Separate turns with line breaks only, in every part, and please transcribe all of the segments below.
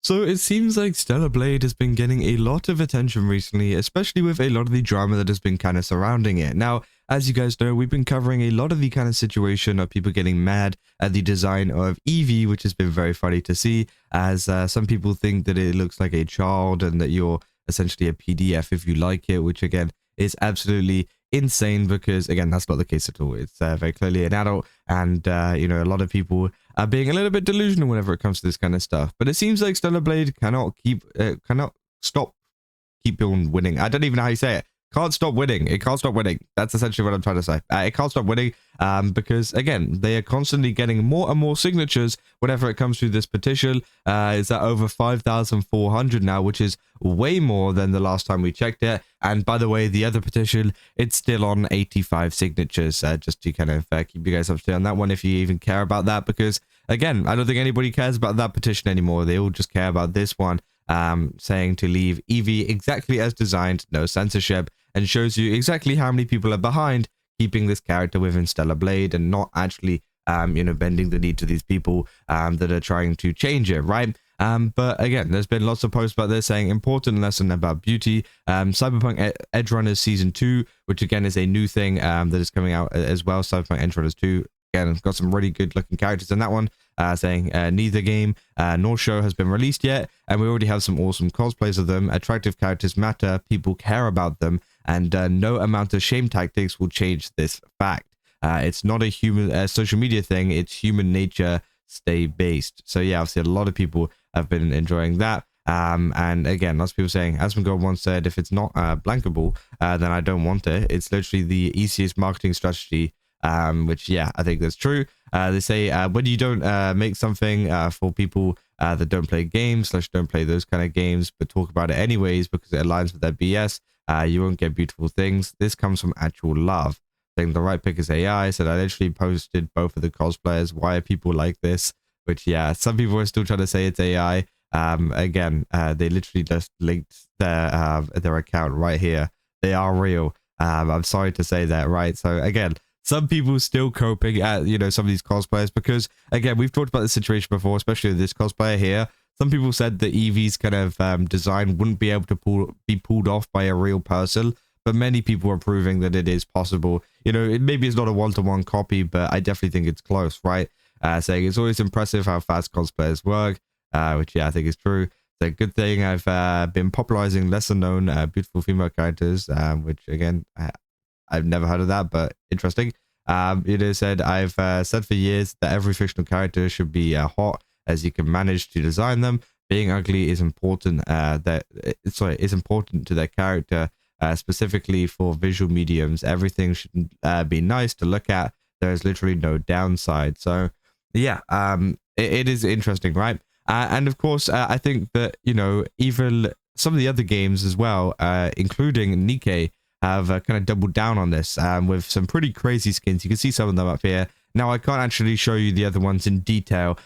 So it seems like Stellar Blade has been getting a lot of attention recently, especially with a lot of the drama that has been kind of surrounding it. Now, as you guys know, we've been covering a lot of the kind of situation of people getting mad at the design of Eevee, which has been very funny to see, as some people think that it looks like a child and that you're essentially a PDF if you like it, which again is absolutely insane because again that's not the case at all. It's very clearly an adult, and you know, a lot of people are being a little bit delusional whenever it comes to this kind of stuff. But it seems like Stellar Blade cannot keep on winning. I don't even know how you say it. Can't stop winning. It can't stop winning. That's essentially what I'm trying to say. It can't stop winning because, again, they are constantly getting more and more signatures whenever it comes to this petition. It's at over 5,400 now, which is way more than the last time we checked it. And by the way, the other petition, it's still on 85 signatures, just to kind of keep you guys up to date on that one if you even care about that. Because, again, I don't think anybody cares about that petition anymore. They all just care about this one. Saying to leave Eevee exactly as designed, no censorship, and shows you exactly how many people are behind keeping this character within Stellar Blade and not actually, you know, bending the knee to these people that are trying to change it, right? But again, there's been lots of posts about this saying important lesson about beauty. Cyberpunk Edge Runners Season 2, which again is a new thing that is coming out as well. Cyberpunk Edge Runners 2. Again, it's got some really good looking characters in that one, saying neither game nor show has been released yet, and we already have some awesome cosplays of them. Attractive characters matter, people care about them, and no amount of shame tactics will change this fact. It's not a human social media thing, it's human nature, stay based. So yeah, obviously a lot of people have been enjoying that. And again, lots of people saying, asmongold once said, if it's not blankable, then I don't want it. It's literally the easiest marketing strategy. Which yeah, I think that's true. They say when you don't make something for people that don't play games / don't play those kind of games but talk about it anyways because it aligns with their BS, you won't get beautiful things. This comes from actual love. Saying the right pick is AI. Said I literally posted both of the cosplayers. Why are people like this? Which yeah, some people are still trying to say it's AI. Again, they literally just linked their account right here. They are real. I'm sorry to say that, right? So again, some people still coping at, you know, some of these cosplayers because, again, we've talked about this situation before, especially with this cosplayer here. Some people said that Eevee's kind of design wouldn't be able to be pulled off by a real person, but many people are proving that it is possible. You know, maybe it's not a one-to-one copy, but I definitely think it's close, right? Saying it's always impressive how fast cosplayers work, which, yeah, I think is true. It's a good thing I've been popularizing lesser-known beautiful female characters, which, again, I've never heard of that, but interesting. It said, I've said for years that every fictional character should be hot as you can manage to design them. Being ugly is important. Is important to their character, specifically for visual mediums. Everything should be nice to look at. There is literally no downside. So, yeah, it is interesting, right? And of course, I think that, you know, even some of the other games as well, including Nikke, have kind of doubled down on this with some pretty crazy skins. You can see some of them up here. Now, I can't actually show you the other ones in detail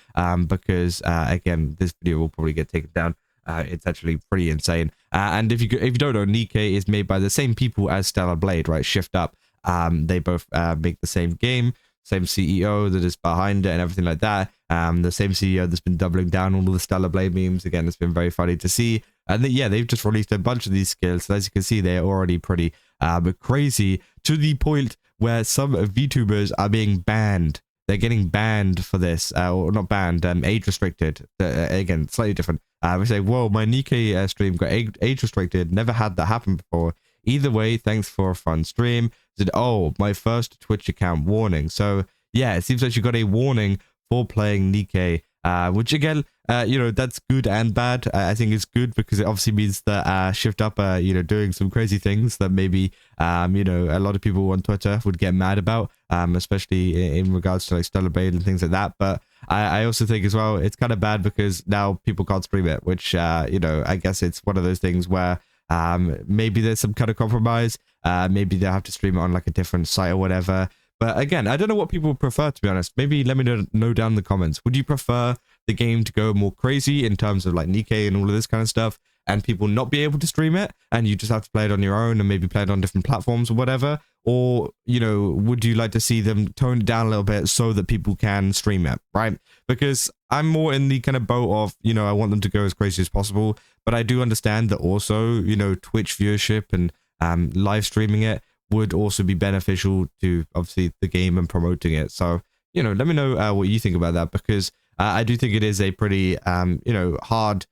because, again, this video will probably get taken down. It's actually pretty insane. And if you don't know, Nikke is made by the same people as Stellar Blade, right? Shift Up. They both make the same game, same CEO that is behind it and everything like that. The same CEO that's been doubling down on all the Stellar Blade memes. Again, it's been very funny to see. And yeah, they've just released a bunch of these skills. So as you can see, they're already pretty crazy, to the point where some VTubers are being banned. They're getting banned for this, or not banned, age restricted. Again, slightly different. We say, whoa, my Nikke stream got age restricted. Never had that happen before. Either way, thanks for a fun stream. Said, oh, my first Twitch account warning. So yeah, it seems like you got a warning for playing Nikke, which again, you know, that's good and bad. I think it's good because it obviously means that Shift Up are, you know, doing some crazy things that maybe, you know, a lot of people on Twitter would get mad about, especially in regards to like Stellar Blade and things like that. But I also think as well, it's kind of bad because now people can't stream it, which, you know, I guess it's one of those things where maybe there's some kind of compromise. Maybe they'll have to stream it on like a different site or whatever. But again, I don't know what people prefer, to be honest. Maybe let me know down in the comments. Would you prefer the game to go more crazy in terms of like Nikke and all of this kind of stuff? and people not be able to stream it, and you just have to play it on your own and maybe play it on different platforms or whatever? Or, you know, would you like to see them tone it down a little bit so that people can stream it, right? Because I'm more in the kind of boat of, you know, I want them to go as crazy as possible, but I do understand that also, you know, Twitch viewership and live streaming it would also be beneficial to obviously the game and promoting it. So, you know, let me know what you think about that, because I do think it is a pretty, you know, hard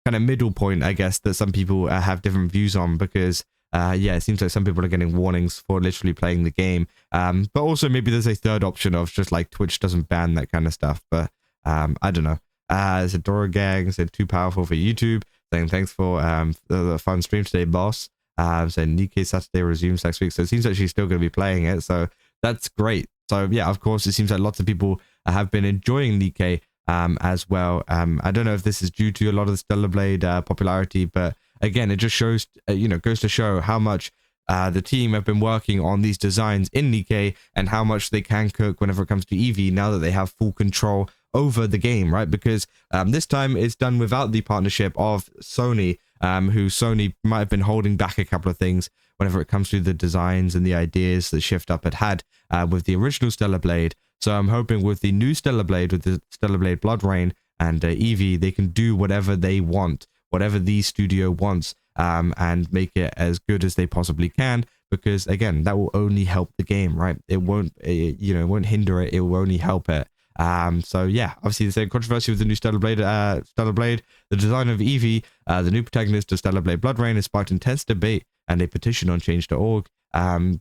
kind of middle point, I guess, that some people have different views on, because yeah, it seems like some people are getting warnings for literally playing the game. But also maybe there's a third option of just like Twitch doesn't ban that kind of stuff. But I don't know. There's a Dora Gang said too powerful for YouTube, saying thanks for the fun stream today, boss. Saying Nikke Saturday resumes next week. So it seems like she's still going to be playing it. So that's great. So yeah, of course, it seems like lots of people have been enjoying Nikke as well. I don't know if this is due to a lot of the Stellar Blade popularity, but again, it just shows, you know, goes to show how much the team have been working on these designs in Nikke and how much they can cook whenever it comes to Eevee now that they have full control over the game, right? Because this time it's done without the partnership of Sony, who Sony might have been holding back a couple of things whenever it comes to the designs and the ideas that Shift Up had with the original Stellar Blade. So I'm hoping with the new Stellar Blade, with the Stellar Blade Blood Rain and Eevee, they can do whatever they want, whatever the studio wants, and make it as good as they possibly can, because again, that will only help the game, right? It won't, you know, it won't hinder it, it will only help it. So yeah, obviously the same controversy with the new Stellar Blade, the design of Eevee, the new protagonist of Stellar Blade Blood Rain has sparked intense debate, and a petition on change.org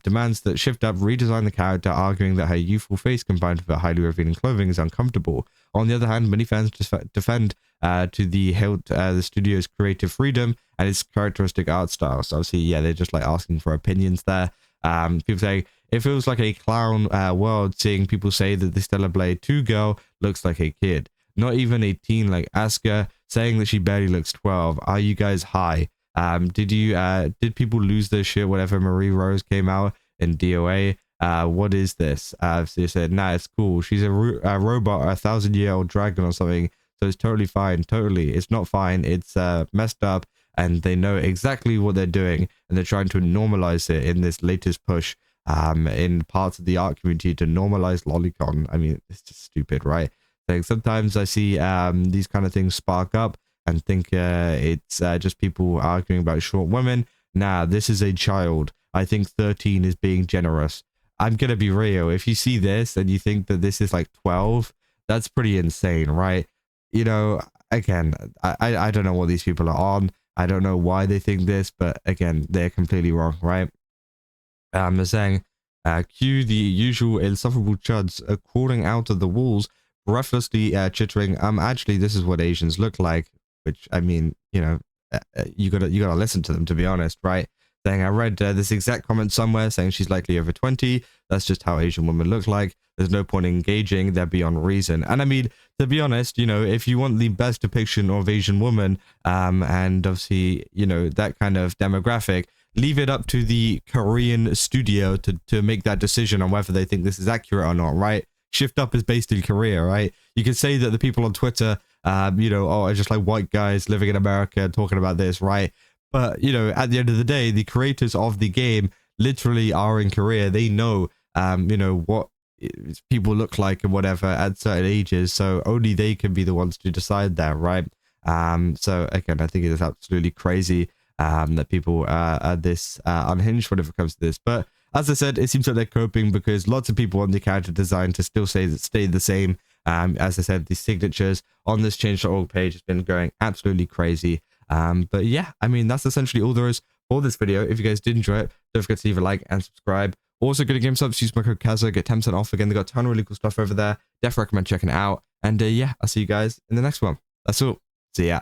demands that Shift Up redesign the character, arguing that her youthful face combined with her highly revealing clothing is uncomfortable. On the other hand, many fans defend to the hilt the studio's creative freedom and its characteristic art style. So obviously, yeah, they're just like asking for opinions there. People say it feels like a clown world seeing people say that the Stellar Blade 2 girl looks like a kid, not even a teen like Asuka, saying that she barely looks 12. Are you guys high? Did people lose their shit whenever Marie Rose came out in DOA? What is this? So they said, nah, it's cool. She's a robot, a 1,000-year-old dragon or something. So it's totally fine. Totally. It's not fine. It's messed up. And they know exactly what they're doing. And they're trying to normalize it in this latest push in parts of the art community to normalize lolicon. I mean, it's just stupid, right? Like, sometimes I see these kind of things spark up and think it's just people arguing about short women. Nah, this is a child. I think 13 is being generous. I'm going to be real. If you see this and you think that this is like 12, that's pretty insane, right? You know, again, I don't know what these people are on. I don't know why they think this, but again, they're completely wrong, right? They're saying, cue the usual insufferable chuds crawling out of the walls, breathlessly chittering, actually, this is what Asians look like. Which, I mean, you know, you gotta listen to them, to be honest, right? Saying, I read this exact comment somewhere saying she's likely over 20. That's just how Asian women look like. There's no point in engaging. They're beyond reason. And I mean, to be honest, you know, if you want the best depiction of Asian women, and obviously, you know, that kind of demographic, leave it up to the Korean studio to make that decision on whether they think this is accurate or not, right? Shift Up is based in Korea, right? You can say that the people on Twitter, you know, oh, it's just like white guys living in America talking about this, right? But, you know, at the end of the day, the creators of the game literally are in Korea. They know, you know, what people look like and whatever at certain ages. So only they can be the ones to decide that, right? So again, I think it is absolutely crazy that people are this unhinged whenever it comes to this. But as I said, it seems like they're coping because lots of people want the character design to still stay the same. As I said, the signatures on this change.org page has been going absolutely crazy. But yeah, I mean, that's essentially all there is for this video. If you guys did enjoy it, don't forget to leave a like and subscribe. Also, go to GameStop, use my code Kaza, get 10% off. Again, they got a ton of really cool stuff over there. Definitely recommend checking it out. And yeah, I'll see you guys in the next one. That's all. See ya.